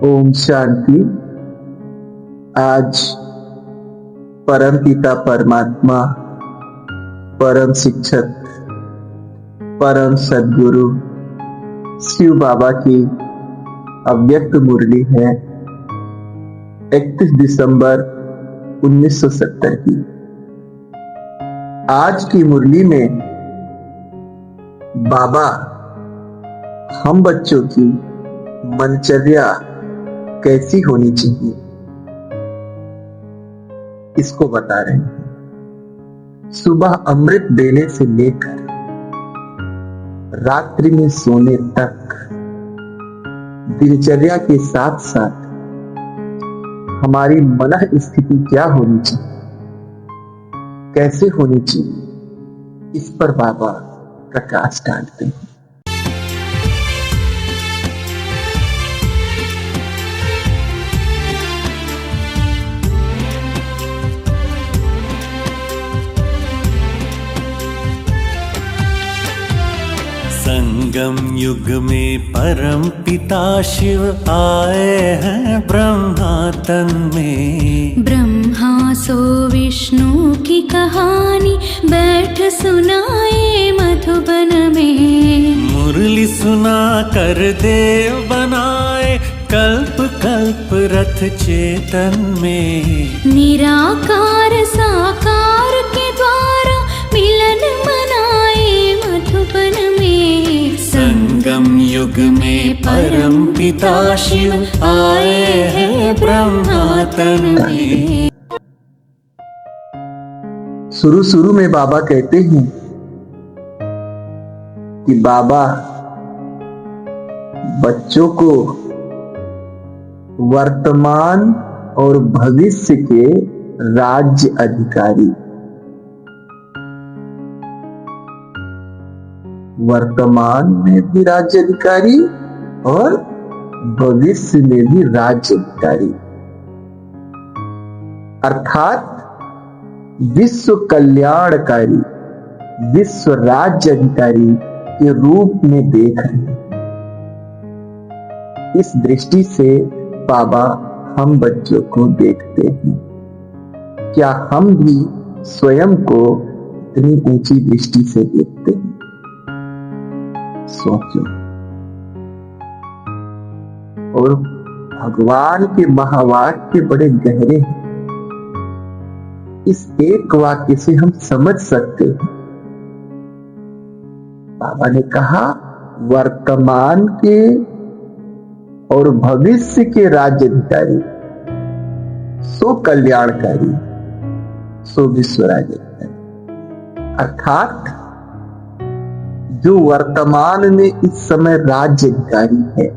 ओम शांति। आज परम पिता परमात्मा, परम शिक्षक, परम सद्गुरु शिव बाबा की अव्यक्त मुरली है 31 दिसंबर 1970 की। आज की मुरली में बाबा हम बच्चों की मनचर्या कैसी होनी चाहिए इसको बता रहे हैं। सुबह अमृत देने से लेकर रात्रि में सोने तक दिनचर्या के साथ साथ हमारी मन स्थिति क्या होनी चाहिए, कैसे होनी चाहिए, इस पर बाबा प्रकाश डालते हैं। संगम युग में परम पिता शिव आए हैं ब्रह्मा तन में। ब्रह्मा सो विष्णु की कहानी बैठ सुनाए मधुबन में। मुरली सुना कर देव बनाए कल्प कल्प रथ चेतन में। निराकार साकार के द्वारा मिलन मनाए मधुबन में। संगम युग में परम पिता शिव आए हैं ब्रह्मा तन में। शुरू में बाबा कहते हैं कि बाबा बच्चों को वर्तमान और भविष्य के राज्य अधिकारी, वर्तमान में भी राज्य अधिकारी और भविष्य में भी राज्य अधिकारी, अर्थात विश्व कल्याणकारी, विश्व राज्य अधिकारी के रूप में देख रहे हैं। इस दृष्टि से बाबा हम बच्चों को देखते हैं। क्या हम भी स्वयं को इतनी ऊंची दृष्टि से देखते हैं? सोचो। और भगवान के महावाक्य बड़े गहरे हैं। इस एक वाक्य से हम समझ सकते हैं। बाबा ने कहा वर्तमान के और भविष्य के राज्य अधिकारी सो कल्याणकारी, सो विश्व राज्य अधिकारी, अर्थात जो वर्तमान में इस समय राज्य अधिकारी है।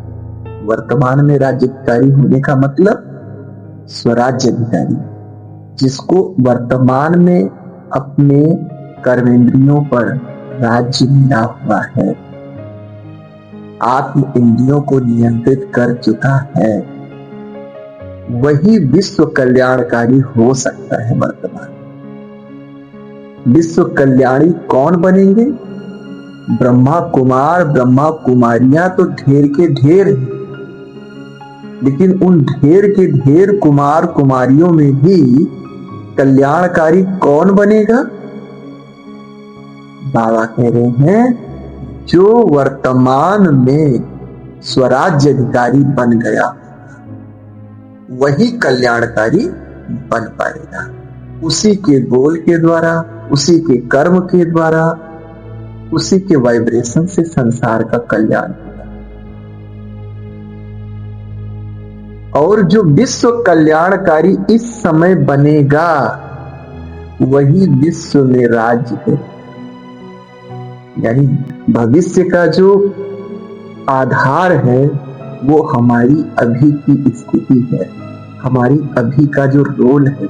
वर्तमान में राज्य अधिकारी होने का मतलब स्वराज्य अधिकारी, जिसको वर्तमान में अपने कर्मेंद्रियों पर राज्य मिला हुआ है, आत्म इंद्रियों को नियंत्रित कर चुका है, वही विश्व कल्याणकारी हो सकता है। वर्तमान विश्व कल्याणी कौन बनेंगे? ब्रह्मा कुमार, ब्रह्मा कुमारियां तो ढेर के ढेर हैं, लेकिन उन ढेर के ढेर कुमार कुमारियों में भी कल्याणकारी कौन बनेगा? बाबा कह रहे हैं जो वर्तमान में स्वराज्य अधिकारी बन गया वही कल्याणकारी बन पाएगा। उसी के बोल के द्वारा, उसी के कर्म के द्वारा, उसी के वाइब्रेशन से संसार का कल्याण होगा। और जो विश्व कल्याणकारी इस समय बनेगा वही विश्व में राज्य है। यानी भविष्य का जो आधार है वो हमारी अभी की स्थिति है, हमारी अभी का जो रोल है।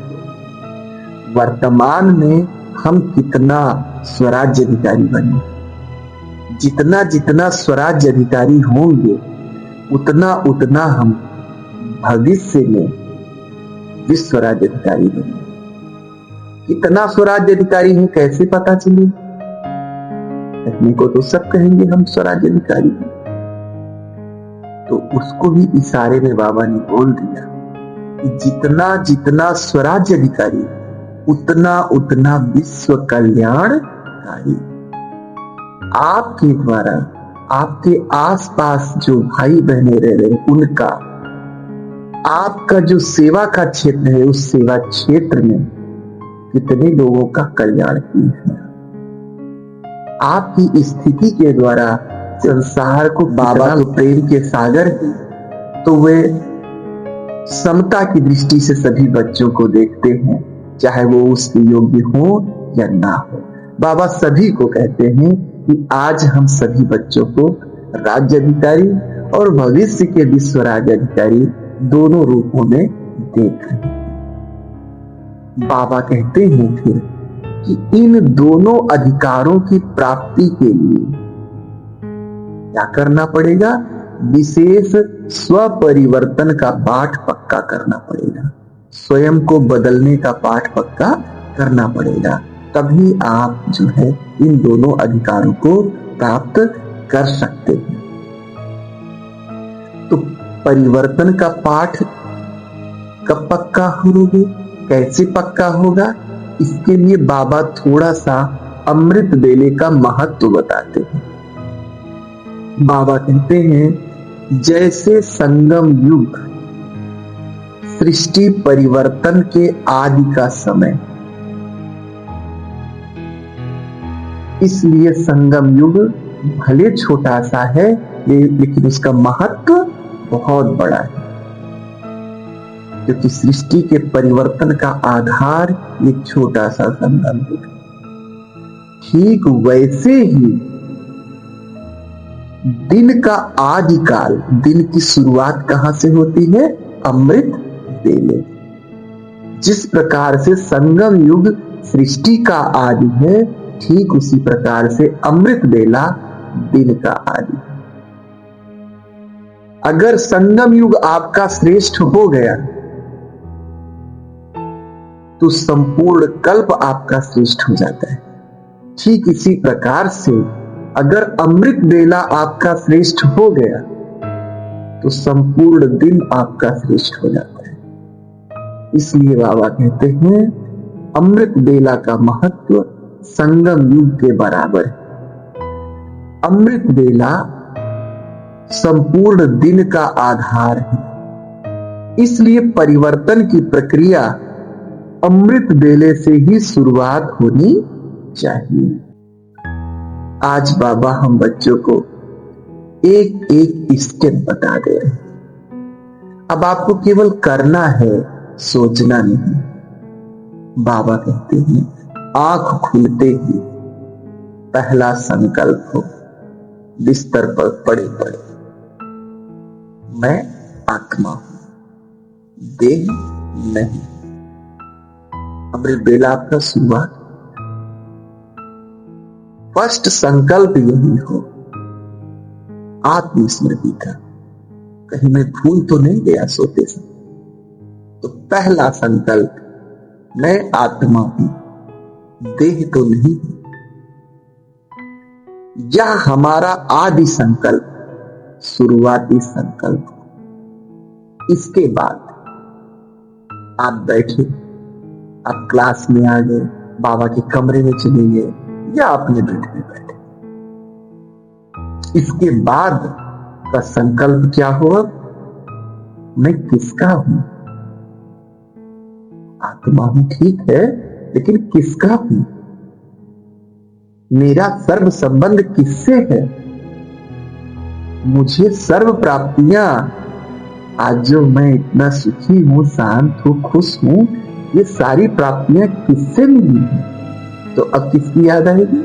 वर्तमान में हम कितना स्वराज्य अधिकारी बने, जितना जितना स्वराज्य अधिकारी होंगे उतना उतना हम भविष्य में विश्व राज्य अधिकारी बने। कितना स्वराज्य अधिकारी है कैसे पता चले? कहने को तो सब कहेंगे हम स्वराज्य अधिकारी हैं, तो उसको भी इशारे में बाबा ने बोल दिया कि जितना जितना स्वराज्य अधिकारी उतना उतना विश्व कल्याणकारी। आपके द्वारा आपके आसपास जो भाई बहने रह रहे उनका, आपका जो सेवा का क्षेत्र है उस सेवा क्षेत्र में कितने लोगों का कल्याण किया है। आपकी स्थिति के द्वारा संसार को बाबा तो प्रेम के सागर है, तो वे समता की दृष्टि से सभी बच्चों को देखते हैं, चाहे वो उसके योग्य हो या ना हो। बाबा सभी को कहते हैं कि आज हम सभी बच्चों को राज्य अधिकारी और भविष्य के विश्व राज्य अधिकारी दोनों रूपों में देख रहे हैं। बाबा कहते हैं फिर कि इन दोनों अधिकारों की प्राप्ति के लिए क्या करना पड़ेगा? विशेष स्व परिवर्तन का पाठ पक्का करना पड़ेगा, स्वयं को बदलने का पाठ पक्का करना पड़ेगा। तभी आप जो है इन दोनों अधिकारों को प्राप्त कर सकते हैं। तो परिवर्तन का पाठ कब पक्का होगा, कैसे पक्का होगा? इसके लिए बाबा थोड़ा सा अमृत बेले का महत्व बताते हैं। बाबा कहते हैं जैसे संगम युग सृष्टि परिवर्तन के आदि का समय, इसलिए संगम युग भले छोटा सा है लेकिन उसका महत्व बहुत बड़ा है, क्योंकि सृष्टि के परिवर्तन का आधार ये छोटा सा संगम युग है। ठीक वैसे ही दिन का आदिकाल, दिन की शुरुआत कहां से होती है? अमृत बेले। जिस प्रकार से संगम युग सृष्टि का आदि है, ठीक उसी प्रकार से अमृत बेला दिन का आदि है। अगर संगम युग आपका श्रेष्ठ हो गया तो संपूर्ण कल्प आपका श्रेष्ठ हो जाता है। ठीक इसी प्रकार से अगर अमृत बेला आपका श्रेष्ठ हो गया तो संपूर्ण दिन आपका श्रेष्ठ हो जाता है। इसलिए बाबा कहते हैं अमृत बेला का महत्व संगम युग के बराबर है। अमृत बेला संपूर्ण दिन का आधार है, इसलिए परिवर्तन की प्रक्रिया अमृत बेले से ही शुरुआत होनी चाहिए। आज बाबा हम बच्चों को एक एक स्टेप बता दे रहे हैं। अब आपको केवल करना है, सोचना नहीं। बाबा कहते हैं आंख खुलते ही पहला संकल्प हो, बिस्तर पर पड़े पड़े मैं आत्मा हूं, देह नहीं। अमृत बेला आपका शुरुआत, फर्स्ट संकल्प यही हो आत्मस्मृति का। कहीं मैं भूल तो नहीं गया सोते समय? तो पहला संकल्प मैं आत्मा हूं, देह तो नहीं। यह हमारा आदि संकल्प, शुरुआती संकल्प। इसके बाद आप बैठे, आप क्लास में आ गए, बाबा के कमरे में चले गए या अपने बेड में बैठे। इसके बाद का संकल्प क्या हुआ? मैं किसका हूं? आत्मा हूं, ठीक है, लेकिन किसका हूं? मेरा सर्व संबंध किससे है? मुझे सर्व प्राप्तियां, आज जो मैं इतना सुखी हूं, शांत हूं, खुश हूं, ये सारी प्राप्तियां किससे मिली हैं? तो अब किसकी याद आएगी?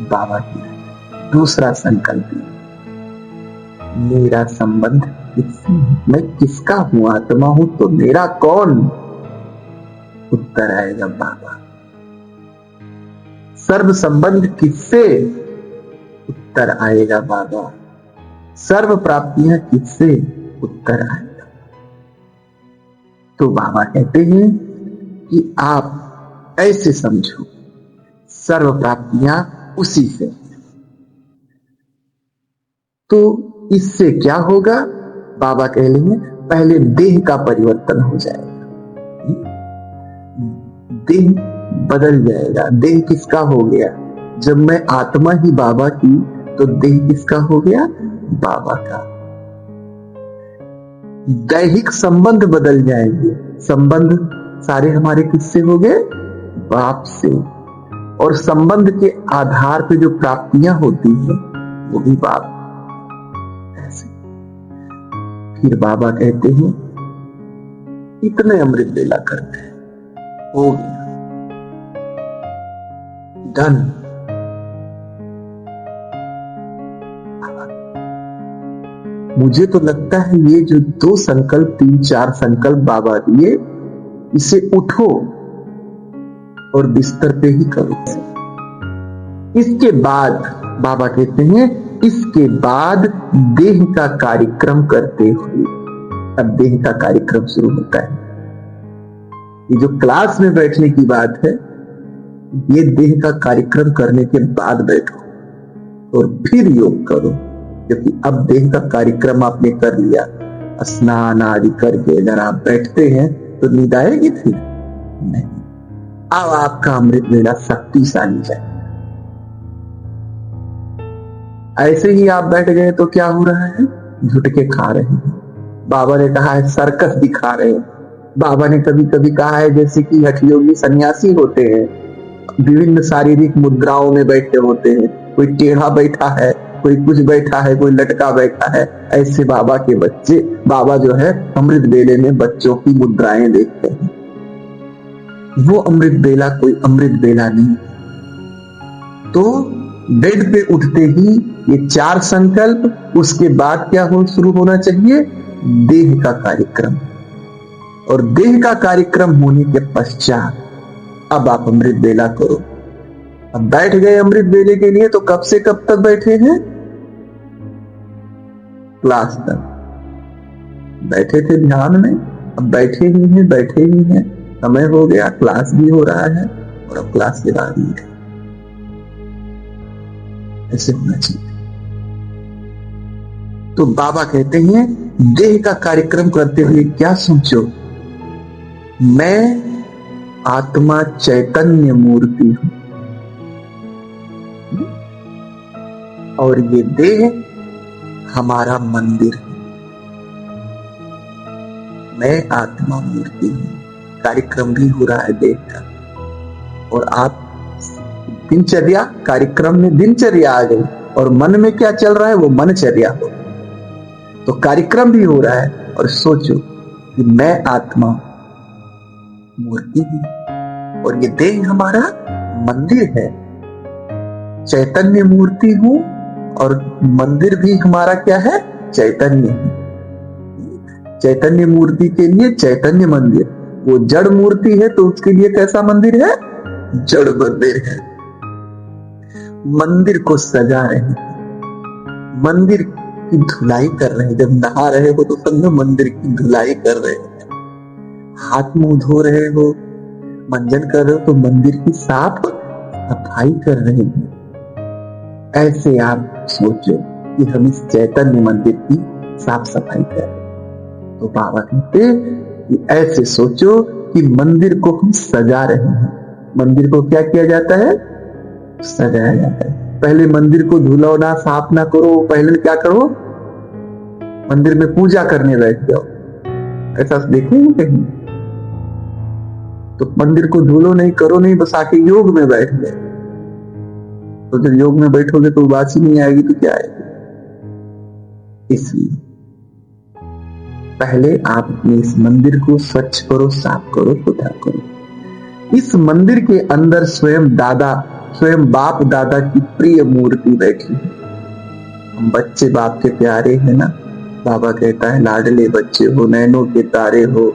बाबा की। दूसरा संकल्प, मेरा संबंध किससे है? मैं किसका हूं? आत्मा हूं तो मेरा कौन? उत्तर आएगा बाबा। सर्व संबंध किससे? उत्तर आएगा बाबा। सर्व प्राप्तियां किससे? उत्तर आएगा। तो बाबा कहते हैं कि आप ऐसे समझो, सर्व प्राप्तियां उसी से। तो इससे क्या होगा? बाबा कह लेंगे पहले देह का परिवर्तन हो जाएगा, देह बदल जाएगा। देह किसका हो गया? जब मैं आत्मा ही बाबा की, तो देह किसका हो गया? बाबा का। दैहिक संबंध बदल जाएंगे। संबंध सारे हमारे किससे हो गए? बाप से। और संबंध के आधार पे जो प्राप्तियां होती हैं वो भी बाप। ऐसे फिर बाबा कहते हैं इतने अमृत बेला करते हैं, हो गया, डन। मुझे तो लगता है ये जो 2 संकल्प 3-4 संकल्प बाबा दिए, इसे उठो और बिस्तर पे ही करो। इसके बाद बाबा कहते हैं इसके बाद देह का कार्यक्रम करते हुए, अब देह का कार्यक्रम शुरू होता है। ये जो क्लास में बैठने की बात है, ये देह का कार्यक्रम करने के बाद बैठो और फिर योग करो, क्योंकि अब देह का कार्यक्रम आपने कर लिया। स्नान आदि करके अगर आप बैठते हैं तो नींद आएगी? फिर नहीं। अब आपका अमृत बेला शक्तिशाली है। ऐसे ही आप बैठ गए तो क्या हो रहा है? झुटके खा रहे हैं। बाबा ने कहा है सर्कस दिखा रहे हैं। बाबा ने कभी कभी कहा है जैसे कि हठयोगी सन्यासी होते हैं, विभिन्न शारीरिक मुद्राओं में बैठे होते हैं। कोई टेढ़ा बैठा है, कोई कुछ बैठा है, कोई लटका बैठा है। ऐसे बाबा के बच्चे, बाबा जो है अमृत बेले में बच्चों की मुद्राएं देखते हैं। वो अमृत बेला कोई अमृत बेला नहीं। तो बेड पे उठते ही ये 4 संकल्प, उसके बाद क्या शुरू होना चाहिए? देह का कार्यक्रम। और देह का कार्यक्रम होने के पश्चात अब आप अमृत बेला करो। अब बैठ गए अमृत बेले के लिए, तो कब से कब तक बैठे हैं? क्लास तक बैठे थे ध्यान में, अब बैठे ही हैं, बैठे ही हैं। समय हो गया, क्लास भी हो रहा है और अब क्लास के बाद ही ऐसे होना चाहिए। तो बाबा कहते हैं देह का कार्यक्रम करते हुए क्या सोचो? मैं आत्मा चैतन्य मूर्ति हूं और ये देह हमारा मंदिर है। मैं आत्मा मूर्ति हूं। कार्यक्रम भी हो रहा है देह का। और आप दिनचर्या, कार्यक्रम में दिनचर्या आ गई और मन में क्या चल रहा है? वो मनचर्या हो। तो कार्यक्रम भी हो रहा है और सोचो कि मैं आत्मा मूर्ति हूं और ये देह हमारा मंदिर है। चैतन्य मूर्ति हूं और मंदिर भी हमारा क्या है? चैतन्य है। चैतन्य मूर्ति के लिए चैतन्य मंदिर, वो जड़ मूर्ति है तो उसके लिए कैसा मंदिर है? जड़ मंदिर है। मंदिर को सजा रहे हैं, मंदिर की धुलाई कर रहे हैं। जब नहा रहे हो तो समझो मंदिर की धुलाई कर रहे हैं। हाथ मुंह धो रहे हो, मंजन कर रहे हो तो मंदिर की साफ सफाई कर रहे हैं। ऐसे आप सोचो कि हम इस चैतन्य मंदिर की साफ सफाई करें। तो बाबा कहते कि ऐसे सोचो कि मंदिर को हम सजा रहे हैं। मंदिर को क्या किया जाता है? सजाया जाता है। पहले मंदिर को धुलो ना, साफ ना करो, पहले क्या करो? मंदिर में पूजा करने बैठ जाओ। ऐसा देखेंगे कहीं? तो मंदिर को धुलो नहीं, करो नहीं, बस आके योग में बैठ गए। तो जब योग में बैठोगे तो बात ही नहीं आएगी तो क्या आएगी? इसलिए पहले आप अपने इस मंदिर को स्वच्छ करो, साफ करो, खुदा करो। इस मंदिर के अंदर स्वयं दादा, स्वयं बाप दादा की प्रिय मूर्ति बैठी है। हम बच्चे बाप के प्यारे हैं ना। बाबा कहता है लाडले बच्चे हो, नैनों के तारे हो,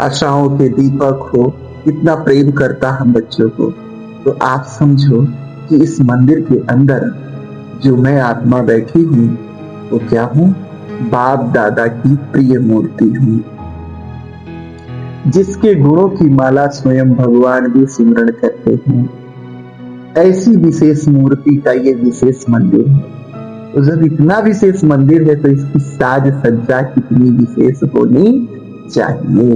आशाओं के दीपक हो, इतना प्रेम करता हम बच्चों को। तो आप समझो कि इस मंदिर के अंदर जो मैं आत्मा बैठी हूं वो क्या हूं? बाप दादा की प्रिय मूर्ति हूं, जिसके गुणों की माला स्वयं भगवान भी सिमरण करते हैं। ऐसी विशेष मूर्ति का ये विशेष मंदिर है। तो जब इतना विशेष मंदिर है तो इसकी साज सज्जा कितनी विशेष होनी चाहिए।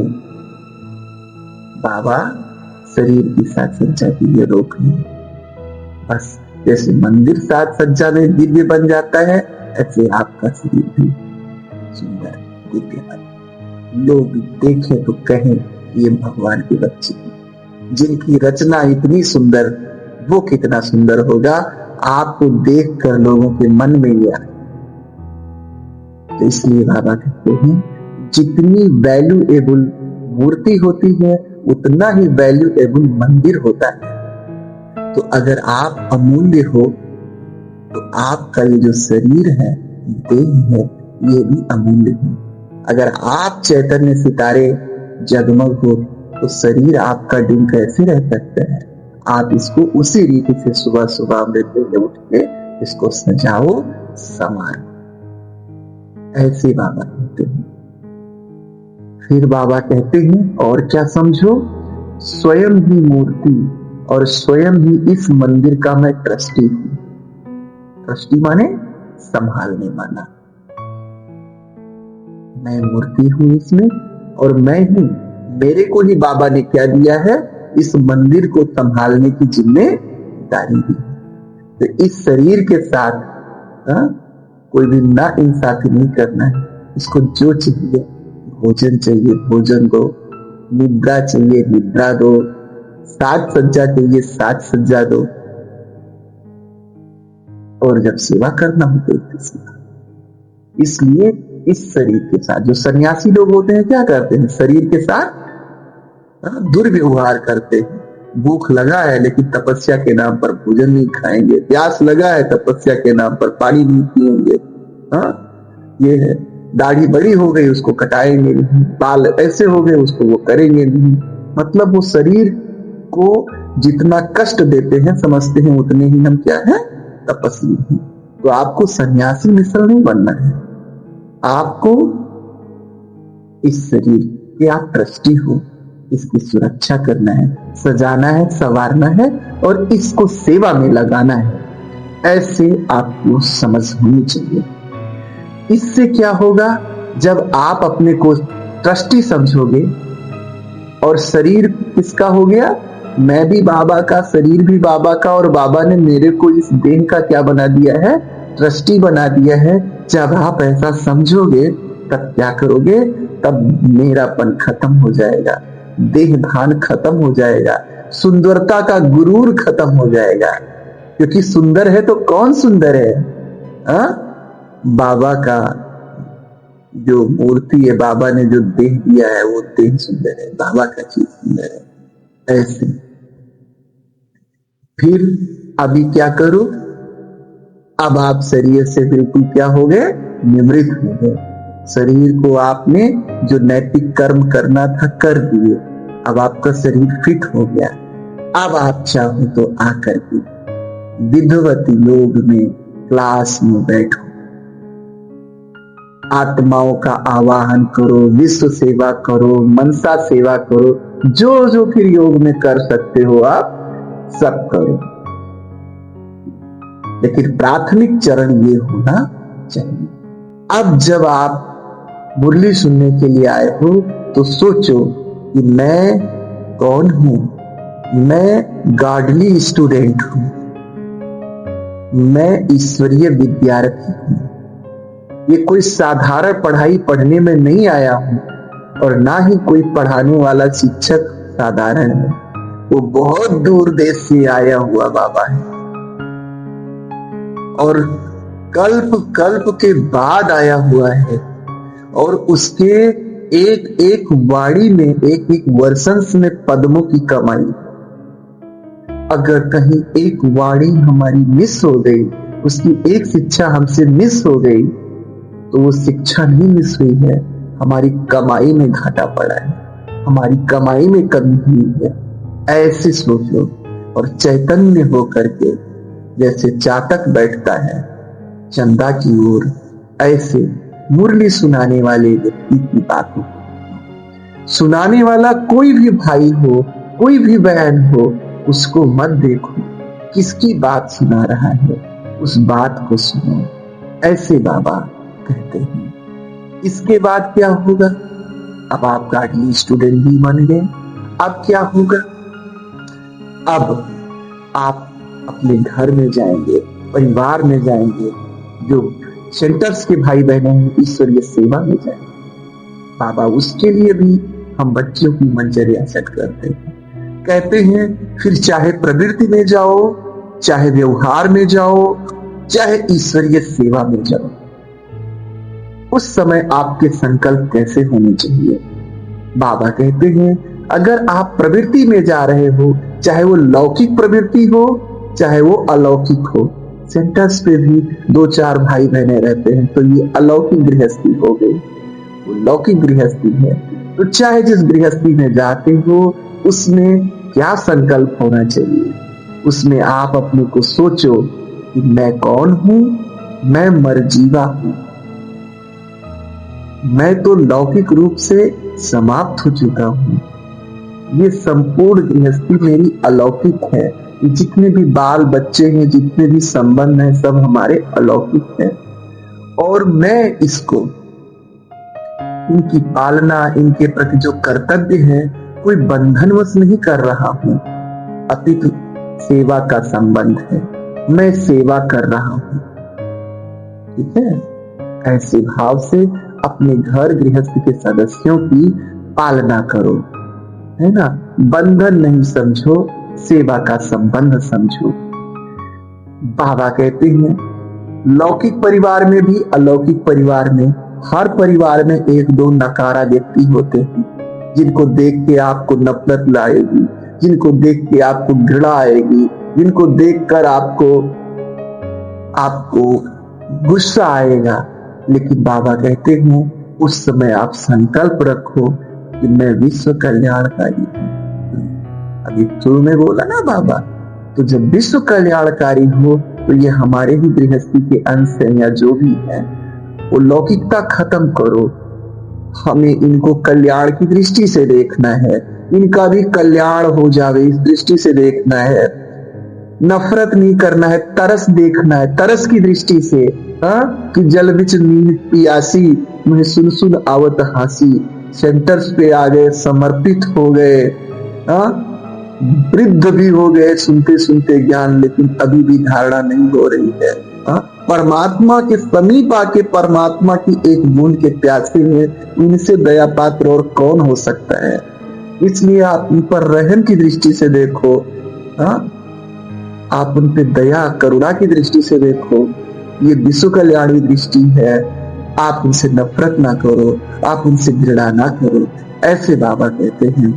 बाबा शरीर की साज सज्जा की ये रोक नहीं, बस जैसे मंदिर साज सज्जा में दिव्य बन जाता है ऐसे आपका शरीर भी सुंदर दिव्य बन। लोग देखें तो कहें ये भगवान के बच्चे हैं। जिनकी रचना इतनी सुंदर, वो कितना सुंदर होगा आपको देखकर लोगों के मन में ये आए। तो इसलिए बाबा कहते हैं जितनी वैल्यूएबल मूर्ति होती है उतना ही वैल्यूएबल मंदिर होता है। तो अगर आप अमूल्य हो तो आपका ये जो शरीर है, देह है, ये भी अमूल्य है। अगर आप चैतन्य सितारे जगमग हो तो शरीर आपका दिन कैसे रह सकता है। आप इसको उसी रीति से सुबह सुबह अमृत वेले उठ के इसको सजाओ संवारो, ऐसे बाबा कहते हैं। फिर बाबा कहते हैं और क्या समझो, स्वयं ही मूर्ति और स्वयं ही इस मंदिर का मैं ट्रस्टी हूं। ट्रस्टी माने संभालने वाला। मैं मूर्ति हूं इसमें और मैं ही, मेरे को ही बाबा ने क्या दिया है, इस मंदिर को संभालने की जिम्मेदारी दी। तो इस शरीर के साथ कोई भी ना इंसाफी नहीं करना है। इसको जो चाहिए, भोजन चाहिए भोजन दो, निद्रा चाहिए निद्रा दो, साज सज्जा चाहिए साज सज्जा दो, और जब सेवा करना हो तो इसकी सेवा। इसलिए इस शरीर के साथ जो सन्यासी लोग होते हैं क्या करते हैं, शरीर के साथ दुर्व्यवहार करते हैं। भूख लगा है लेकिन तपस्या के नाम पर भोजन नहीं खाएंगे, प्यास लगा है तपस्या के नाम पर पानी नहीं पिएंगे। ये है, दाढ़ी बड़ी हो गई उसको कटाएंगे नहीं, बाल ऐसे हो गए उसको वो करेंगे नहीं। मतलब वो शरीर को जितना कष्ट देते हैं समझते हैं उतने ही हम क्या है, तपस्वी हैं। तो आपको सन्यासी मिसल नहीं बनना है, आपको इस शरीर के आप ट्रस्टी हो, इसकी सुरक्षा करना है, सजाना है, संवारना है और इसको सेवा में लगाना है। ऐसे आपको समझ होनी चाहिए। इससे क्या होगा, जब आप अपने को ट्रस्टी समझोगे और शरीर किसका हो गया, मैं भी बाबा का, शरीर भी बाबा का, और बाबा ने मेरे को इस देह का क्या बना दिया है, ट्रस्टी बना दिया है। जब आप ऐसा समझोगे तब क्या करोगे, तब मेरापन खत्म हो जाएगा, देह भान खत्म हो जाएगा, सुंदरता का गुरूर खत्म हो जाएगा। क्योंकि सुंदर है तो कौन सुंदर है, बाबा का जो मूर्ति है, बाबा ने जो देह दिया है वो देह सुंदर है, बाबा का चीज सुंदर है। ऐसे फिर अभी क्या करो, अब आप शरीर से बिल्कुल क्या हो गए, निवृत्त हो गए। शरीर को आपने जो नैतिक कर्म करना था कर दिए, अब आपका शरीर फिट हो गया। अब आप चाहो तो आकर के विधवती लोग में क्लास में बैठो, आत्माओं का आवाहन करो, विश्व सेवा करो, मनसा सेवा करो, जो जो फिर योग में कर सकते हो आप सब करो। लेकिन प्राथमिक चरण ये होना चाहिए। अब जब आप मुरली सुनने के लिए आए हो तो सोचो कि मैं कौन हूं, मैं गॉडली स्टूडेंट हूं, मैं ईश्वरीय विद्यार्थी हूं। ये कोई साधारण पढ़ाई पढ़ने में नहीं आया हूं और ना ही कोई पढ़ाने वाला शिक्षक साधारण है, वो बहुत दूर देश से आया हुआ बाबा है और कल्प कल्प के बाद आया हुआ है। और उसके एक एक वाणी में, एक एक वर्षंस में पद्मों की कमाई। अगर कहीं एक वाणी हमारी मिस हो गई, उसकी एक शिक्षा हमसे मिस हो गई, तो वो शिक्षा नहीं मिस हुई है, हमारी कमाई में घाटा पड़ा है, हमारी कमाई में कमी हुई है। ऐसे सोचो और चैतन्य होकर के जैसे चातक बैठता है चंदा की ओर, ऐसे मुरली सुनाने वाले व्यक्ति की बात हो। सुनाने वाला कोई भी भाई हो, कोई भी बहन हो, उसको मत देखो किसकी बात सुना रहा है, उस बात को सुनो ऐसे बाबा कहते हैं। इसके बाद क्या होगा? अब आप गार्डली स्टूडेंट भी बन गए। अब क्या होगा? अब आप अपने घर में जाएंगे, परिवार में जाएंगे, जो सेंटर्स के भाई बहने हैं ईश्वरीय सेवा में जाएंगे। बाबा उसके लिए भी हम बच्चों की मंजरिया सेट करते हैं। कहते हैं फिर चाहे प्रवृत्ति में जाओ, चाहे व्यवहार में जाओ, चाहे ईश्वरीय सेवा में जाओ, उस समय आपके संकल्प कैसे होने चाहिए? बाबा कहते हैं अगर आप प्रवृत्ति में जा रहे हो, चाहे वो लौकिक प्रवृत्ति हो, चाहे वो अलौकिक हो, सेंटर्स पे भी 2-4 भाई बहने रहते हैं, तो ये अलौकिक गृहस्थी हो गई, वो लौकिक गृहस्थी है। तो चाहे जिस गृहस्थी में जाते हो उसमें क्या संकल्प होना चाहिए? उसमें आप अपने को सोचो कि मैं कौन हूं? मैं मरजीवा हूं। मैं तो लौकिक रूप से समाप्त हो चुका हूं। ये संपूर्ण गृहस्थी मेरी अलौकिक है। जितने भी बाल बच्चे हैं, जितने भी संबंध हैं, सब हमारे अलौकिक हैं। और मैं इसको, इनकी पालना, इनके प्रति जो कर्तव्य है, कोई बंधनवश नहीं कर रहा हूं, अपितु सेवा का संबंध है। मैं सेवा कर रहा हूं। ठीक है? ऐसे भाव से अपने घर गृहस्थ के सदस्यों की पालना करो, है ना? बंधन नहीं समझो, सेवा का संबंध समझो। बाबा कहते हैं लौकिक परिवार में भी, अलौकिक परिवार में, हर परिवार में 1-2 नकारा व्यक्ति होते हैं, जिनको देख के आपको नफरत लाएगी, जिनको देख के आपको घृणा आएगी, जिनको देखकर आपको गुस्सा आएगा। लेकिन बाबा कहते हैं उस समय आप संकल्प रखो कि मैं विश्व कल्याणकारी हूं। अभी शुरू में बोला ना बाबा, तो जब विश्व कल्याणकारी हो तो ये हमारे ही गृहस्थी के अंश है या जो भी है, वो लौकिकता खत्म करो। हमें इनको कल्याण की दृष्टि से देखना है, इनका भी कल्याण हो जावे इस दृष्टि से देखना है। नफरत नहीं करना है, तरस देखना है, तरस की दृष्टि से। कि जल बिच नींद पियासी, मुझे सुन सुन आवत हासी। सेंटर्स पे आ गए, समर्पित हो गए, वृद्ध भी हो गए सुनते सुनते ज्ञान, लेकिन अभी भी धारणा नहीं हो रही है। परमात्मा के समीप आके परमात्मा की एक बूंद के प्यासे हैं, इनसे दया पात्र और कौन हो सकता है? इसलिए आप उन पर रहम की दृष्टि से देखो, आप उन पे दया करुणा की दृष्टि से देखो। ये विश्व कल्याणी दृष्टि है। आप उनसे नफरत ना करो, आप उनसे घृणा ना करो। ऐसे बाबा कहते हैं।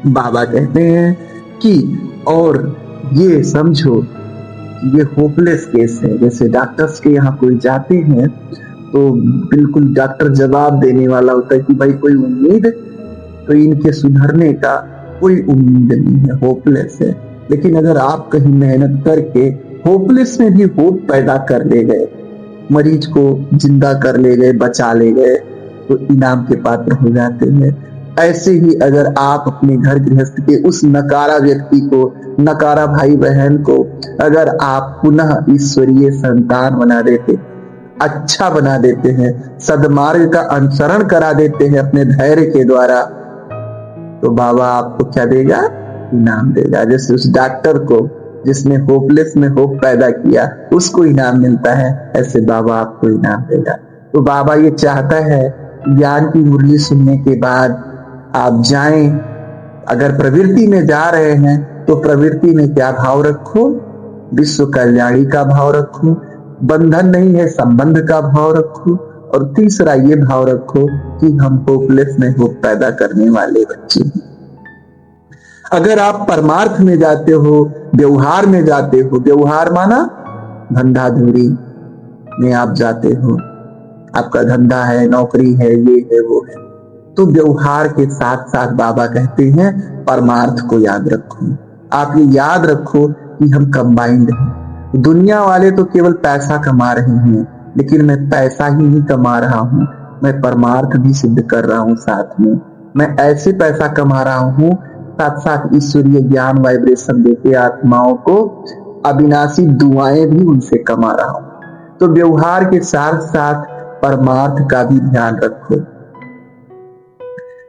बाबा कहते हैं कि और ये समझो ये होपलेस केस है। जैसे डॉक्टर्स के यहाँ कोई जाते हैं तो बिल्कुल डॉक्टर जवाब देने वाला होता है कि भाई कोई उम्मीद, तो इनके सुधरने का कोई उम्मीद नहीं है, होपलेस है। लेकिन अगर आप कहीं मेहनत करके होपलेस में भी होप पैदा कर ले गए, मरीज को जिंदा कर ले गए, बचा ले गए, तो इनाम के पात्र हो जाते हैं। ऐसे ही अगर आप अपने घर गृहस्थ के उस नकारा व्यक्ति को, नकारा भाई बहन को अगर आप पुनः ईश्वरीय संतान बना देते, अच्छा बना देते हैं, सद्मार्ग का अनुसरण करा देते हैं अपने धैर्य के द्वारा, तो बाबा आपको क्या देगा? इनाम देगा। जैसे उस डॉक्टर को जिसने होपलेस में होप पैदा किया, उसको इनाम मिलता है, ऐसे बाबा आपको इनाम देगा। तो बाबा ये चाहता है ज्ञान की मुरली सुनने के बाद आप जाएं। अगर प्रवृत्ति में जा रहे हैं तो प्रवृत्ति में क्या भाव रखो? विश्व कल्याणी का भाव रखो। बंधन नहीं है, संबंध का भाव रखो। और तीसरा ये भाव रखो कि हम होपलेस में होप पैदा करने वाले बच्चे हैं। अगर आप परमार्थ में जाते हो, व्यवहार में जाते हो, व्यवहार माना धंधाधूरी में आप जाते हो, आपका धंधा है, नौकरी है, ये है, वो है, तो व्यवहार के साथ साथ बाबा कहते हैं परमार्थ को याद रखो। आप ये याद रखो कि हम कंबाइंड हैं। दुनिया वाले तो केवल पैसा कमा रहे हैं, लेकिन मैं पैसा ही नहीं कमा रहा हूं, मैं परमार्थ भी सिद्ध कर रहा हूं साथ में। मैं ऐसे पैसा कमा रहा हूं, साथ साथ ईश्वरीय ज्ञान वाइब्रेशन देके आत्माओं को अविनाशी दुआएं भी उनसे कमा रहा हूं। तो व्यवहार के साथ साथ परमार्थ का भी ध्यान रखो।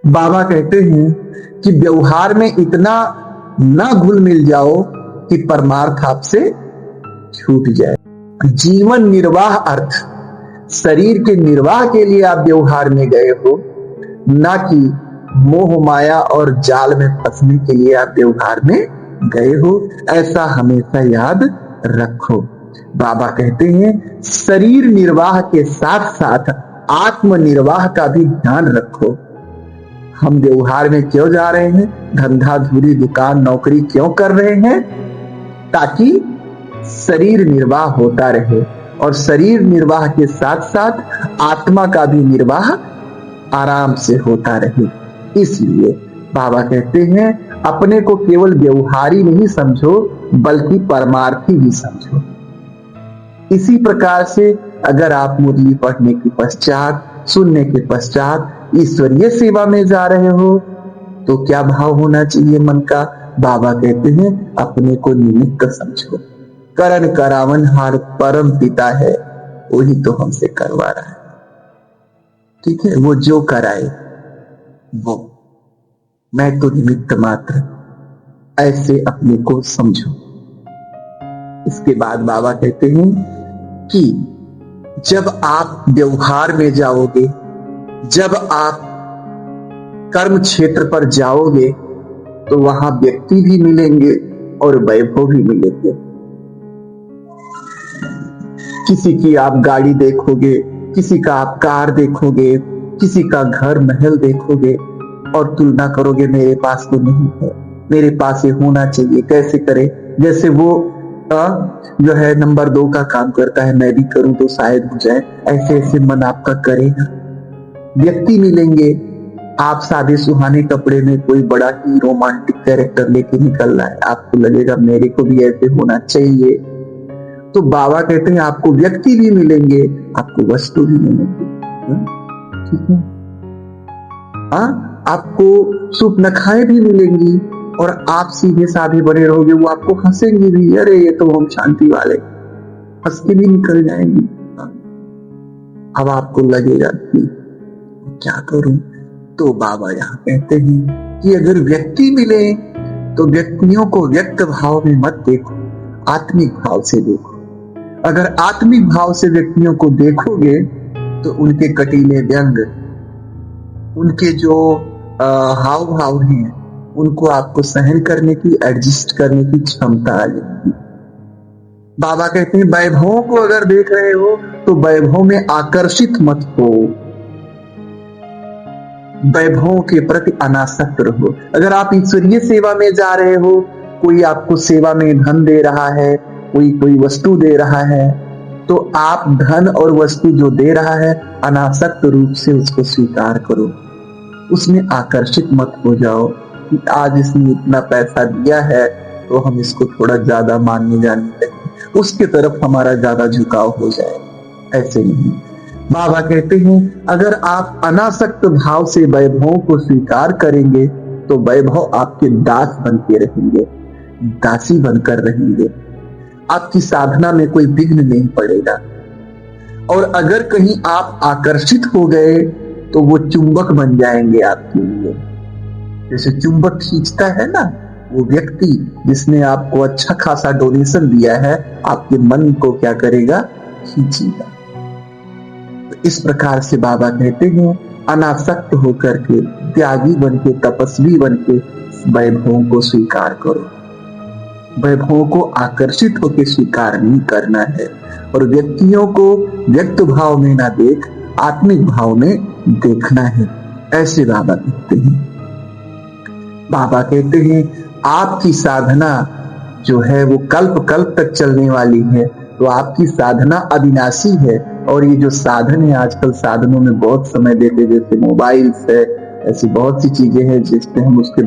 बाबा कहते हैं कि व्यवहार में इतना ना घुल मिल जाओ कि परमार्थ आपसे छूट जाए। जीवन निर्वाह अर्थ शरीर के निर्वाह के लिए आप व्यवहार में गए हो, ना कि मोह माया और जाल में फंसने के लिए आप व्यवहार में गए हो। ऐसा हमेशा याद रखो। बाबा कहते हैं शरीर निर्वाह के साथ साथ आत्म निर्वाह का भी ध्यान रखो। हम व्यवहार में क्यों जा रहे हैं, धंधा धूरी दुकान नौकरी क्यों कर रहे हैं, ताकि शरीर निर्वाह होता रहे और शरीर निर्वाह के साथ साथ आत्मा का भी निर्वाह आराम से होता रहे। इसलिए बाबा कहते हैं अपने को केवल व्यवहारी नहीं समझो बल्कि परमार्थी भी समझो। इसी प्रकार से अगर आप मुरली पढ़ने के पश्चात, सुनने के पश्चात ईश्वरीय सेवा में जा रहे हो तो क्या भाव होना चाहिए मन का? बाबा कहते हैं अपने को निमित्त समझो। करण करावन हार परम पिता है, वही तो हमसे करवा रहा है। ठीक है, वो जो कराए वो, मैं तो निमित्त मात्र, ऐसे अपने को समझो। इसके बाद बाबा कहते हैं कि जब आप व्यवहार में जाओगे, जब आप कर्म क्षेत्र पर जाओगे तो वहां व्यक्ति भी मिलेंगे और वैभव भी मिलेंगे। किसी की आप गाड़ी देखोगे, किसी का आप कार देखोगे, किसी का घर महल देखोगे और तुलना करोगे मेरे पास तो नहीं है, मेरे पास ये होना चाहिए, कैसे करे? जैसे वो जो है नंबर 2 का काम करता है, मैं भी करूं तो शायद हो जाए, ऐसे ऐसे मन आपका करेगा। व्यक्ति मिलेंगे, आप सादे सुहाने कपड़े में कोई बड़ा ही रोमांटिक कैरेक्टर लेके निकल रहा है, आपको लगेगा मेरे को भी ऐसे होना चाहिए। तो बाबा कहते हैं आपको व्यक्ति भी मिलेंगे, आपको वस्तु भी मिलेंगे। ठीक है, आपको सुपनखाएं भी मिलेंगी और आप सीधे साधे बने रहोगे, वो आपको हंसेंगे भी, अरे ये तो हम शांति वाले, हंस के भी निकल जाएंगी। अब आपको लगेगा कि क्या करूं? तो बाबा यहाँ कहते हैं कि अगर व्यक्ति मिले तो व्यक्तियों को व्यक्त भाव में मत देखो, आत्मिक भाव से देखो। अगर आत्मिक भाव से व्यक्तियों को देखोगे तो उनके कटीले व्यंग, उनके जो हाव भाव हैं, उनको आपको सहन करने की, एडजस्ट करने की क्षमता आ जाएगी। बाबा कहते हैं वैभवों को अगर देख रहे हो तो वैभव में आकर्षित मत हो, वैभवों के प्रति अनासक्त रहो। अगर आप ईश्वरीय सेवा में जा रहे हो, कोई आपको सेवा में धन दे रहा है, कोई वस्तु दे रहा है, तो आप धन और वस्तु जो दे रहा है अनासक्त रूप से उसको स्वीकार करो, उसमें आकर्षित मत हो जाओ कि आज इसने इतना पैसा दिया है तो हम इसको थोड़ा ज्यादा मानने जाने लगे, उसके तरफ हमारा ज्यादा झुकाव हो जाए। ऐसे नहीं। बाबा कहते हैं अगर आप अनासक्त भाव से वैभवों को स्वीकार करेंगे तो वैभव आपके दास बन के रहेंगे, दासी बनकर रहेंगे, आपकी साधना में कोई विघ्न नहीं पड़ेगा। और अगर कहीं आप आकर्षित हो गए तो वो चुंबक बन जाएंगे आपके लिए। जैसे चुंबक खींचता है ना, वो व्यक्ति जिसने आपको अच्छा खासा डोनेशन दिया है आपके मन को क्या करेगा? खींचेगा। तो इस प्रकार से बाबा कहते हैं अनासक्त होकर के, त्यागी बन के, तपस्वी बन के वैभवों को स्वीकार करो। वैभवों को आकर्षित होकर स्वीकार नहीं करना है और व्यक्तियों को व्यक्त भाव में ना देख, आत्मिक भाव में देखना है। ऐसे बाबा कहते हैं। बाबा कहते हैं आपकी साधना जो है वो कल्प कल्प तक चलने वाली है, तो आपकी साधना अविनाशी है। और ये जो साधन है, आजकल साधनों में बहुत समय देते, जैसे मोबाइल्स है, ऐसी बहुत सी चीजें हैं जिसपे हम उसके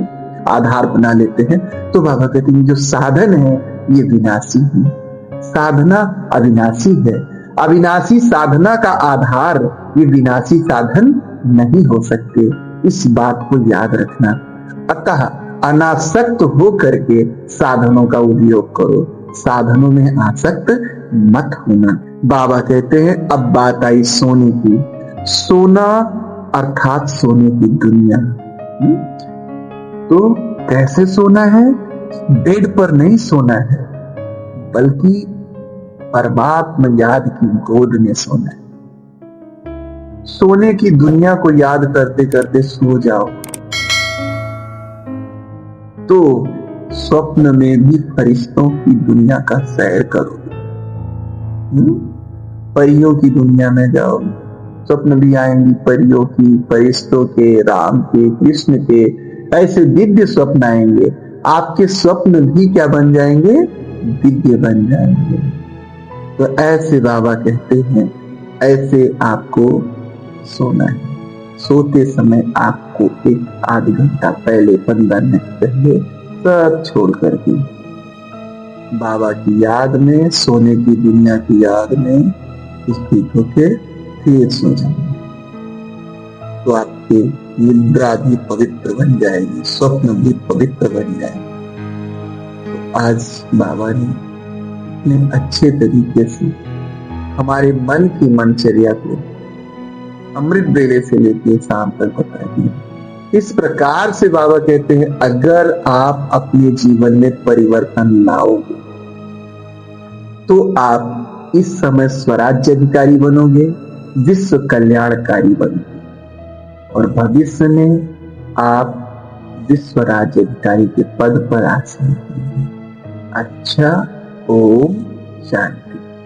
आधार बना लेते हैं। तो बाबा कहते हैं जो साधन है ये विनाशी है, साधना अविनाशी है। अविनाशी साधना का आधार ये विनाशी साधन नहीं हो सकते, इस बात को याद रखना। अतः अनासक्त हो करके साधनों का उपयोग करो, साधनों में आसक्त मत होना। बाबा कहते हैं अब बात आई सोने की। सोना अर्थात सोने की दुनिया। तो कैसे सोना है? बेड पर नहीं सोना है, बल्कि परमात्मा याद की गोद में सोना है। सोने की दुनिया को याद करते करते सो जाओ तो स्वप्न में भी फरिश्तों की दुनिया का सैर करोगे। परियों की दुनिया में जाओ, स्वप्न भी आएंगी परियों की, फरिश्तों के, राम के, कृष्ण के, ऐसे दिव्य स्वप्न आएंगे। आपके स्वप्न भी क्या बन जाएंगे? दिव्य बन जाएंगे। तो ऐसे बाबा कहते हैं ऐसे आपको सोना है। सोते समय आपको 1-8 घंटा पहले, 15 मिनट पहले सब छोड़ कर के बाबा की याद में, सोने की दुनिया की याद में स्थित होके फिर सो जाएंगे। तो आपकी निद्रा भी पवित्र बन जाएगी, स्वप्न भी पवित्र बन जाएंगे। तो आज बाबा ने इतने अच्छे तरीके से हमारे मन की मनचर्या को अमृत वेले से लेकर शाम तक बता दिया। इस प्रकार से बाबा कहते हैं अगर आप अपने जीवन में परिवर्तन लाओगे तो आप इस समय स्वराज्य अधिकारी बनोगे, विश्व कल्याणकारी बनोगे, और भविष्य में आप विश्व राज्य अधिकारी के पद पर आसीन होंगे। अच्छा, ओम शांति।